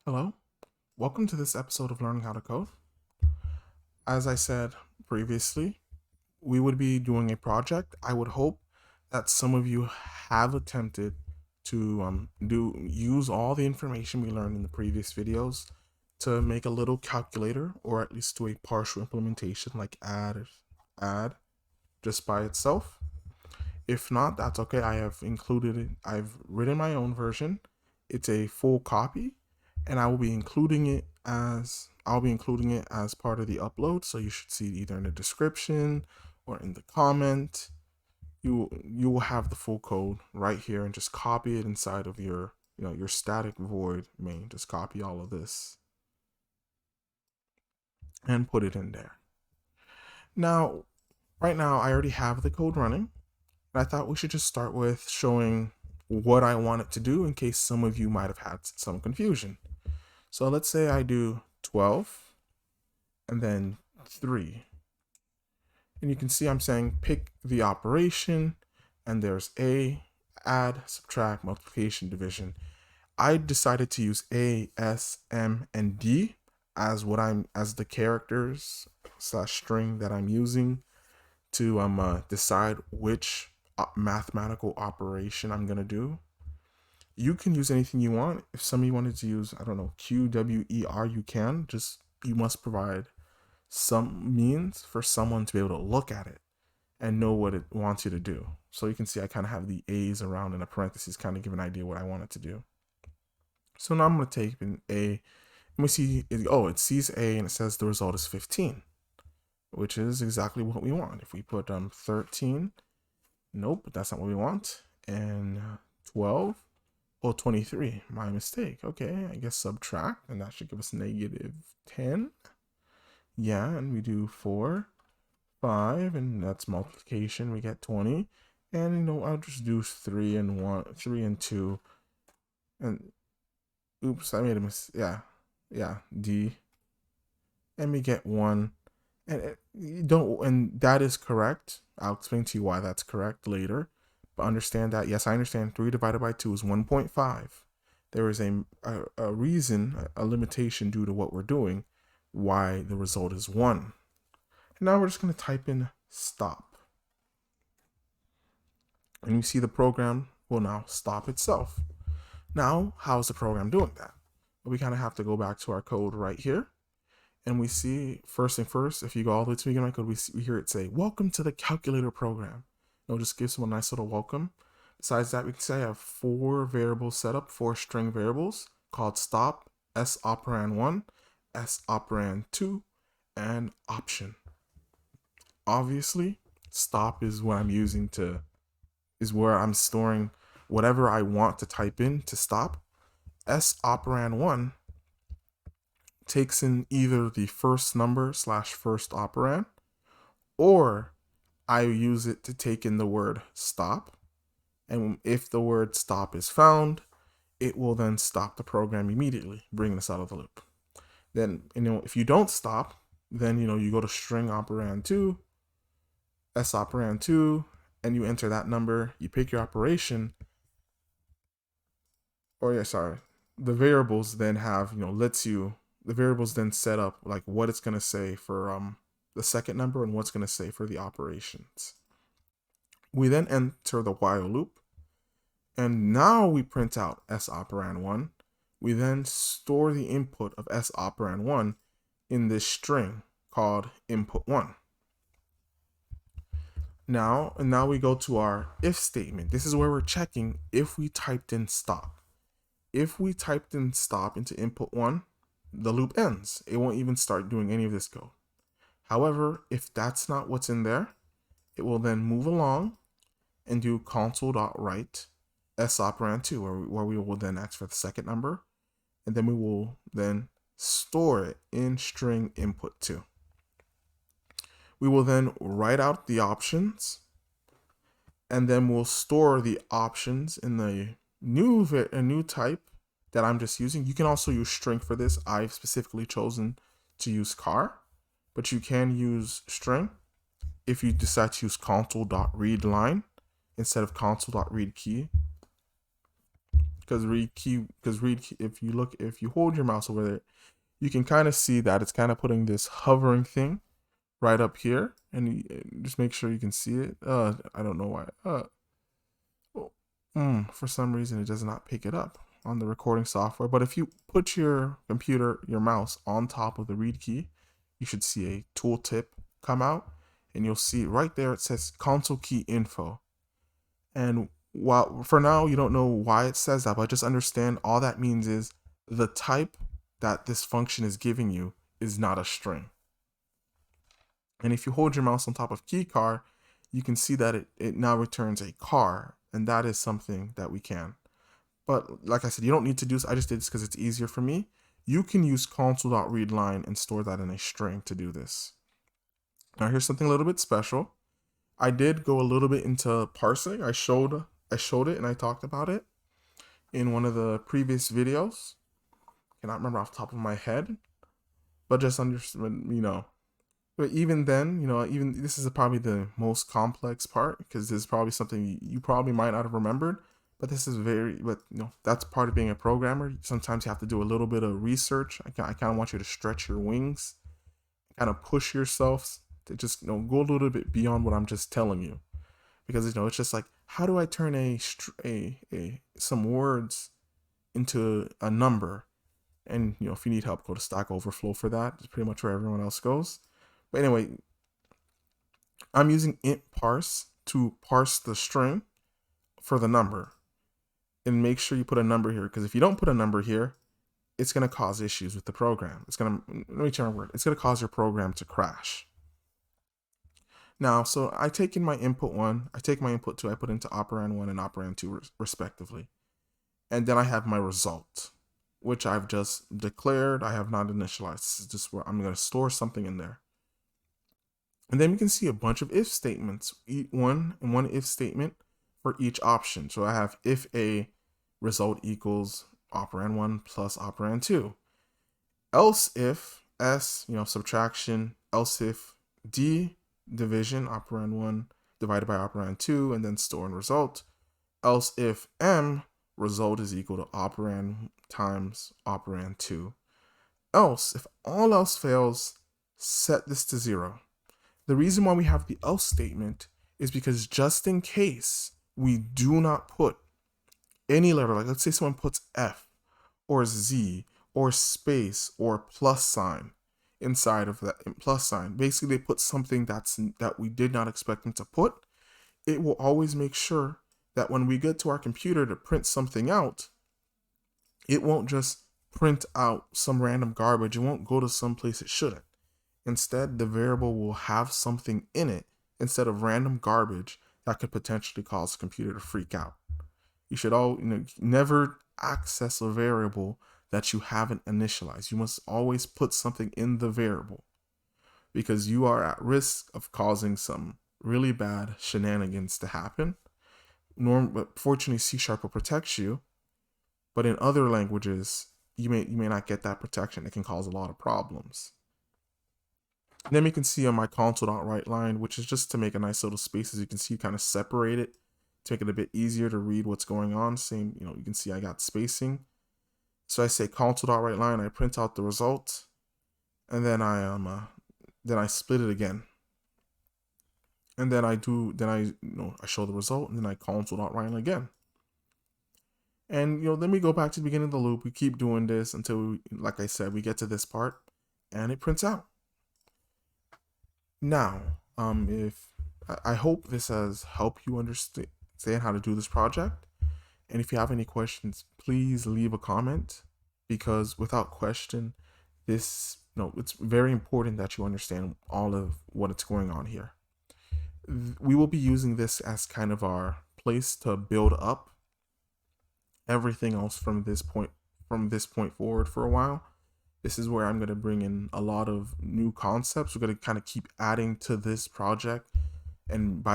Hello, welcome to this episode of Learning How to Code. As I said previously, we would be doing a project. I would hope that some of you have attempted to use all the information we learned in the previous videos to make a little calculator, or at least do a partial implementation like add just by itself. If not, that's okay. I have included it. I've written my own version. It's a full copy, and I'll be including it as part of the upload. So you should see it either in the description or in the comment. You will have the full code right here, and just copy it inside of your static void main. Just copy all of this and put it in there. Now, right now I already have the code running. I thought we should just start with showing what I want it to do in case some of you might have had some confusion. So let's say I do 12 and then 3. And you can see I'm saying pick the operation, and there's A, add, subtract, multiplication, division. I decided to use A, S, M, and D as the characters / string that I'm using to decide which mathematical operation I'm gonna do. You can use anything you want. If somebody wanted to use, I don't know, Q, W, E, R, you can. Just you must provide some means for someone to be able to look at it and know what it wants you to do. So you can see I kind of have the A's around in a parenthesis, kind of give an idea what I want it to do. So now I'm going to take an A, and we see, it sees A and it says the result is 15, which is exactly what we want. If we put 13, nope, that's not what we want. And 12, oh, 23, my mistake. Okay, I guess subtract, and that should give us negative 10. Yeah, and we do 4, 5, and that's multiplication. We get 20. And I'll just do 3 and 2. And oops, I made a mistake. Yeah, D. And we get 1. And and that is correct. I'll explain to you why that's correct later. But understand that, yes, I understand 3 divided by 2 is 1.5. There is a reason, a limitation due to what we're doing, why the result is 1. And now we're just going to type in stop. And you see the program will now stop itself. Now, how's the program doing that? Well, we kind of have to go back to our code right here. And we see, first thing first, if you go all the way to the beginning of my code, we hear it say, welcome to the calculator program. It'll just give someone a nice little welcome. Besides that, we can say I have 4 variables set up, 4 string variables called stop, s operand 1, s operand 2, and option. Obviously, stop is what I'm using is where I'm storing whatever I want to type in to stop. S operand 1 takes in either the first number / first operand, or I use it to take in the word stop. And if the word stop is found, it will then stop the program immediately, bringing us out of the loop. Then, if you don't stop, then, you go to string operand 2, s operand 2, and you enter that number, you pick your operation, the variables then have, the variables then set up like what it's going to say for the second number and what's going to say for the operations. We then enter the while loop, and now we print out s operand 1. We then store the input of s operand 1 in this string called input1. Now we go to our if statement. This is where we're checking if we typed in stop. If we typed in stop into input1, the loop ends. It won't even start doing any of this code. However, if that's not what's in there, it will then move along and do Console.Write s operand 2, where we will then ask for the second number, and then we will then store it in string input2. We will then write out the options, and then we'll store the options in the new type that I'm just using. You can also use string for this. I've specifically chosen to use char, but you can use string if you decide to use Console.ReadLine instead of Console.ReadKey, if you hold your mouse over there, you can kind of see that it's kind of putting this hovering thing right up here, and just make sure you can see it. I don't know why. For some reason it does not pick it up on the recording software. But if you put your mouse on top of the read key, you should see a tooltip come out, and you'll see right there it says console key info. And while for now you don't know why it says that, but just understand all that means is the type that this function is giving you is not a string. And if you hold your mouse on top of KeyChar, you can see that it now returns a char, and that is something that we can. But like I said, you don't need to do this. I just did this because it's easier for me. You can use Console.ReadLine and store that in a string to do this. Now here's something a little bit special. I did go a little bit into parsing. I showed it and I talked about it in one of the previous videos. I cannot remember off the top of my head, but just understand, But even then, even this is probably the most complex part, because this is probably something you probably might not have remembered. But this is that's part of being a programmer. Sometimes you have to do a little bit of research. I kind of want you to stretch your wings, kind of push yourself to just go a little bit beyond what I'm just telling you, because it's just like, how do I turn some words into a number? And if you need help, go to Stack Overflow for that. It's pretty much where everyone else goes. But anyway, I'm using int.Parse to parse the string for the number. And make sure you put a number here, because if you don't put a number here, it's going to cause issues with the program. It's going to cause your program to crash. Now, so I take in my input 1, I take my input 2, I put into operand 1 and operand 2 respectively. And then I have my result, which I've just declared. I have not initialized. This is just where I'm going to store something in there. And then we can see a bunch of if statements, one if statement for each option. So I have if A result equals operand 1 plus operand 2. Else if S, subtraction, else if D, division, operand 1 divided by operand 2, and then store and result. Else if M, result is equal to operand times operand 2. Else, if all else fails, set this to 0. The reason why we have the else statement is because just in case we do not put any letter, like let's say someone puts F or Z or space or plus sign inside of that plus sign, basically they put something that we did not expect them to put, it will always make sure that when we get to our computer to print something out, it won't just print out some random garbage. It won't go to some place it shouldn't. Instead, the variable will have something in it instead of random garbage that could potentially cause the computer to freak out. You should never access a variable that you haven't initialized. You must always put something in the variable, because you are at risk of causing some really bad shenanigans to happen. But fortunately, C# will protect you, but in other languages, you may not get that protection. It can cause a lot of problems. And then we can see on my Console.WriteLine, which is just to make a nice little space. As you can see, kind of separate it to make it a bit easier to read what's going on. Same, you can see I got spacing. So I say Console.WriteLine, I print out the result, and then I split it again. And then I show the result, and then I Console.WriteLine again. And then we go back to the beginning of the loop. We keep doing this until, like I said, we get to this part, and it prints out. Now, I hope this has helped you understand how to do this project. And if you have any questions, please leave a comment, because without question, it's very important that you understand all of what's going on here. We will be using this as kind of our place to build up everything else from this point forward for a while. This is where I'm going to bring in a lot of new concepts. We're going to kind of keep adding to this project. And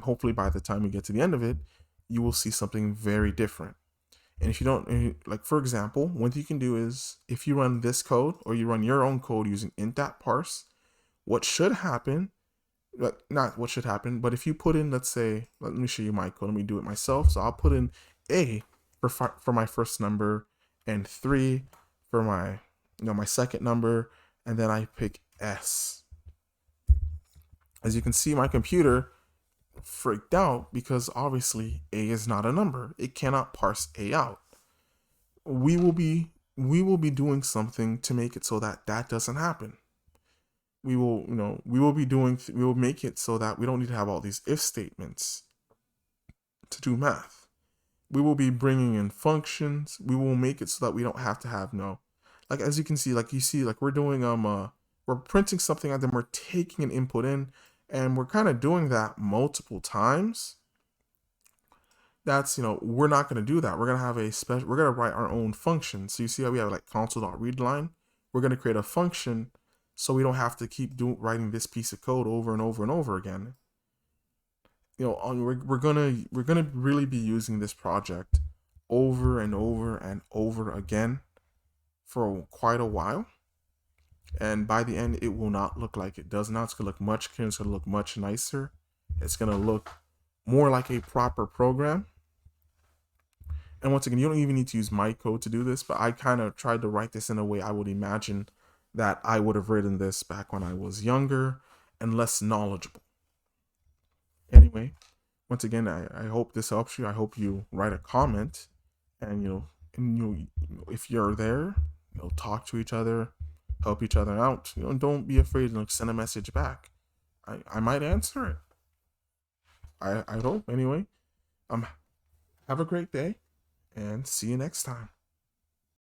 hopefully by the time we get to the end of it, you will see something very different. And if you don't, like for example, what you can do is if you run this code or you run your own code using int.Parse, what should happen, not what should happen, but if you put in, let's say, let me show you my code. Let me do it myself. So I'll put in A, for my first number, and 3 for my my second number, and then I pick S. As you can see, my computer freaked out because obviously A is not a number. It cannot parse A out. We will be doing something to make it so that that doesn't happen. We will make it so that we don't need to have all these if statements to do math. We will be bringing in functions. We will make it so that we don't have to have like, as you can see, like we're doing we're printing something and then we're taking an input in, and we're kind of doing that multiple times. That's, we're not going to do that. We're going to have we're going to write our own function. So you see how we have like Console.ReadLine. We're going to create a function so we don't have to keep writing this piece of code over and over and over again. We're gonna really be using this project over and over and over again for quite a while. And by the end, it will not look like it does now. It's gonna look much cleaner. It's gonna look much nicer. It's gonna look more like a proper program. And once again, you don't even need to use my code to do this, but I kind of tried to write this in a way I would imagine that I would have written this back when I was younger and less knowledgeable. Anyway, once again, I hope this helps you. I hope you write a comment, and if you're there, talk to each other, help each other out. Don't be afraid to send a message back. I might answer it. I hope. Anyway, have a great day, and see you next time.